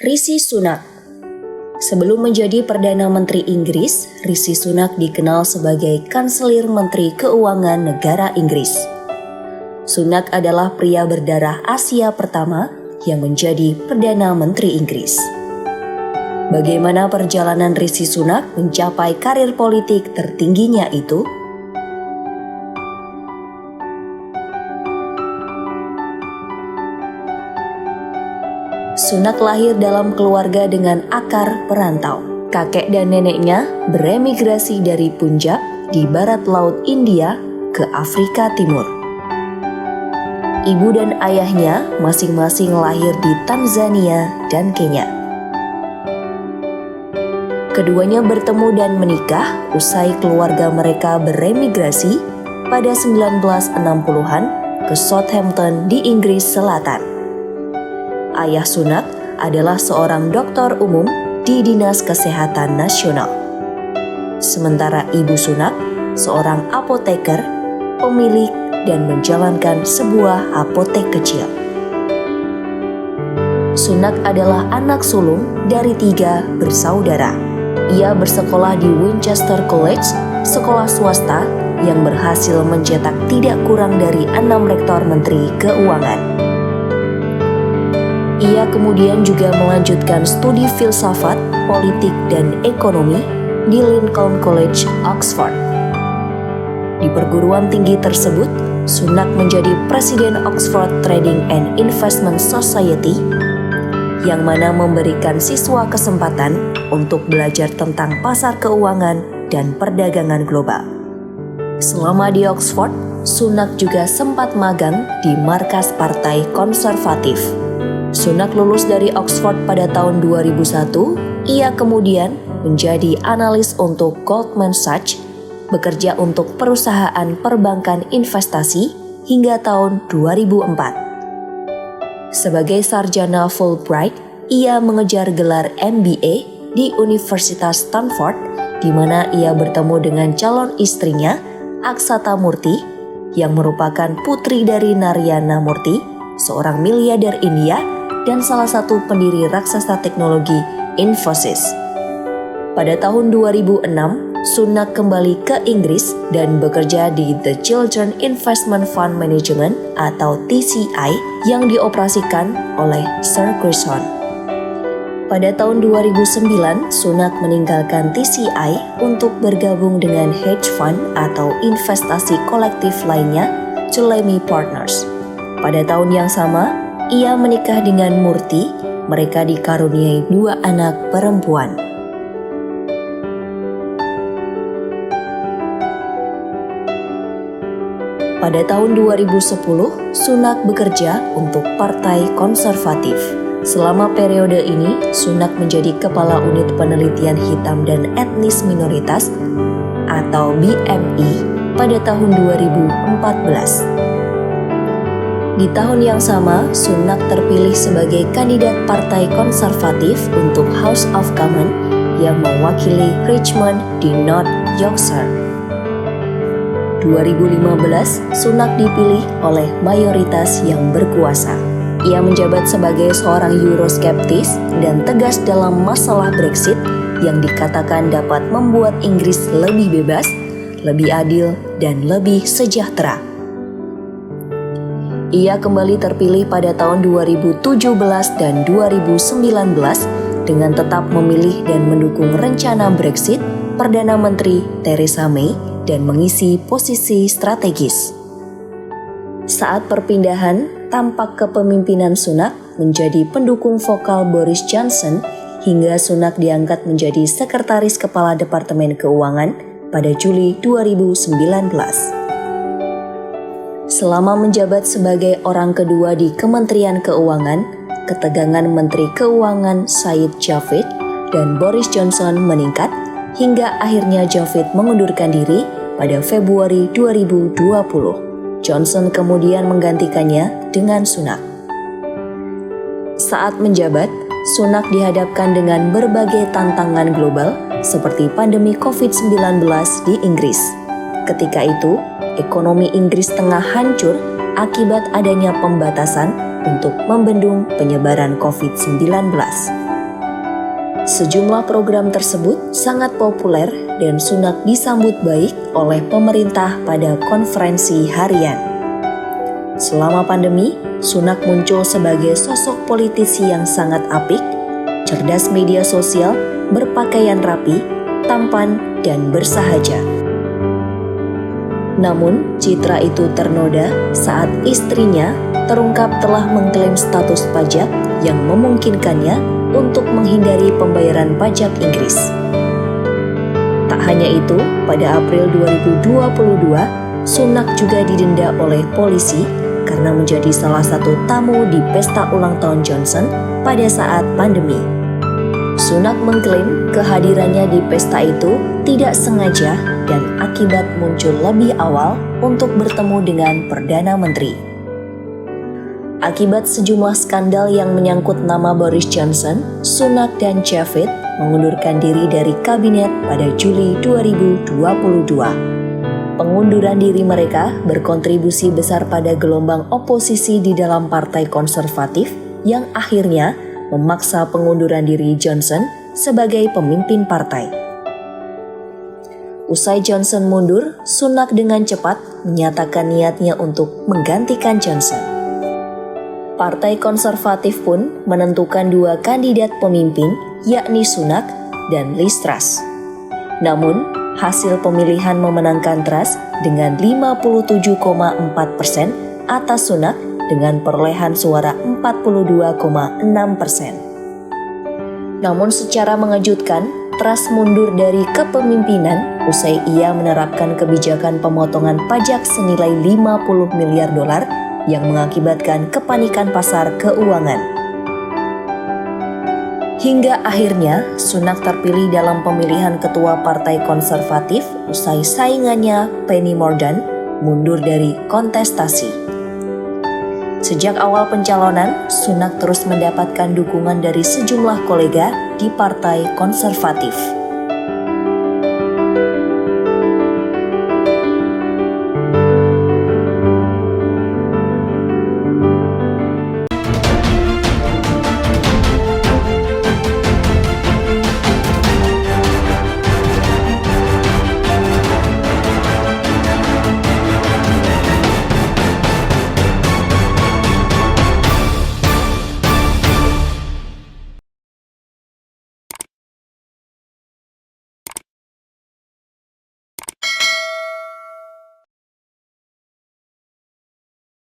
Rishi Sunak. Sebelum menjadi Perdana Menteri Inggris, Rishi Sunak dikenal sebagai Kanselir Menteri Keuangan Negara Inggris. Sunak adalah pria berdarah Asia pertama yang menjadi Perdana Menteri Inggris. Bagaimana perjalanan Rishi Sunak mencapai karir politik tertingginya itu? Sunak lahir dalam keluarga dengan akar perantau. Kakek dan neneknya beremigrasi dari Punjab di barat laut India ke Afrika Timur. Ibu dan ayahnya masing-masing lahir di Tanzania dan Kenya. Keduanya bertemu dan menikah usai keluarga mereka beremigrasi pada 1960-an ke Southampton di Inggris Selatan. Ayah Sunak adalah seorang dokter umum di Dinas Kesehatan Nasional. Sementara ibu Sunak, seorang apoteker, pemilik dan menjalankan sebuah apotek kecil. Sunak adalah anak sulung dari 3 bersaudara. Ia bersekolah di Winchester College, sekolah swasta yang berhasil mencetak tidak kurang dari 6 rektor menteri keuangan. Ia kemudian juga melanjutkan studi filsafat, politik, dan ekonomi di Lincoln College, Oxford. Di perguruan tinggi tersebut, Sunak menjadi Presiden Oxford Trading and Investment Society, yang mana memberikan siswa kesempatan untuk belajar tentang pasar keuangan dan perdagangan global. Selama di Oxford, Sunak juga sempat magang di markas Partai Konservatif. Sunak lulus dari Oxford pada tahun 2001, ia kemudian menjadi analis untuk Goldman Sachs, bekerja untuk perusahaan perbankan investasi hingga tahun 2004. Sebagai sarjana Fulbright, ia mengejar gelar MBA di Universitas Stanford, di mana ia bertemu dengan calon istrinya, Aksata Murty, yang merupakan putri dari Narayana Murthy, seorang miliarder India dan salah satu pendiri raksasa teknologi Infosys. Pada tahun 2006, Sunak kembali ke Inggris dan bekerja di The Children Investment Fund Management atau TCI yang dioperasikan oleh Sir Grayson. Pada tahun 2009, Sunak meninggalkan TCI untuk bergabung dengan hedge fund atau investasi kolektif lainnya, Chillemi Partners. Pada tahun yang sama, ia menikah dengan Murthy. Mereka dikaruniai 2 anak perempuan. Pada tahun 2010, Sunak bekerja untuk Partai Konservatif. Selama periode ini, Sunak menjadi Kepala Unit Penelitian Hitam dan Etnis Minoritas atau BMI pada tahun 2014. Di tahun yang sama, Sunak terpilih sebagai kandidat Partai Konservatif untuk House of Commons yang mewakili Richmond di North Yorkshire. 2015, Sunak dipilih oleh mayoritas yang berkuasa. Ia menjabat sebagai seorang Euroskeptis dan tegas dalam masalah Brexit yang dikatakan dapat membuat Inggris lebih bebas, lebih adil, dan lebih sejahtera. Ia kembali terpilih pada tahun 2017 dan 2019 dengan tetap memilih dan mendukung rencana Brexit Perdana Menteri Theresa May dan mengisi posisi strategis. Saat perpindahan, tampak kepemimpinan Sunak menjadi pendukung vokal Boris Johnson hingga Sunak diangkat menjadi Sekretaris Kepala Departemen Keuangan pada Juli 2019. Selama menjabat sebagai orang kedua di Kementerian Keuangan, ketegangan Menteri Keuangan Sajid Javid dan Boris Johnson meningkat hingga akhirnya Javid mengundurkan diri pada Februari 2020. Johnson kemudian menggantikannya dengan Sunak. Saat menjabat, Sunak dihadapkan dengan berbagai tantangan global seperti pandemi COVID-19 di Inggris. Ketika itu, ekonomi Inggris tengah hancur akibat adanya pembatasan untuk membendung penyebaran COVID-19. Sejumlah program tersebut sangat populer dan Sunak disambut baik oleh pemerintah pada konferensi harian. Selama pandemi, Sunak muncul sebagai sosok politisi yang sangat apik, cerdas media sosial, berpakaian rapi, tampan, dan bersahaja. Namun, citra itu ternoda saat istrinya terungkap telah mengklaim status pajak yang memungkinkannya untuk menghindari pembayaran pajak Inggris. Tak hanya itu, pada April 2022, Sunak juga didenda oleh polisi karena menjadi salah satu tamu di pesta ulang tahun Johnson pada saat pandemi. Sunak mengklaim kehadirannya di pesta itu tidak sengaja dan akibat muncul lebih awal untuk bertemu dengan Perdana Menteri. Akibat sejumlah skandal yang menyangkut nama Boris Johnson, Sunak dan Javid mengundurkan diri dari kabinet pada Juli 2022. Pengunduran diri mereka berkontribusi besar pada gelombang oposisi di dalam Partai Konservatif yang akhirnya memaksa pengunduran diri Johnson sebagai pemimpin partai. Usai Johnson mundur, Sunak dengan cepat menyatakan niatnya untuk menggantikan Johnson. Partai Konservatif pun menentukan dua kandidat pemimpin, yakni Sunak dan Liz Truss. Namun, hasil pemilihan memenangkan Truss dengan 57,4% atas Sunak dengan perolehan suara 42,6%. Namun secara mengejutkan, Truss mundur dari kepemimpinan usai ia menerapkan kebijakan pemotongan pajak senilai 50 miliar dolar yang mengakibatkan kepanikan pasar keuangan. Hingga akhirnya Sunak terpilih dalam pemilihan ketua Partai Konservatif usai saingannya Penny Mordaunt mundur dari kontestasi. Sejak awal pencalonan, Sunak terus mendapatkan dukungan dari sejumlah kolega di Partai Konservatif.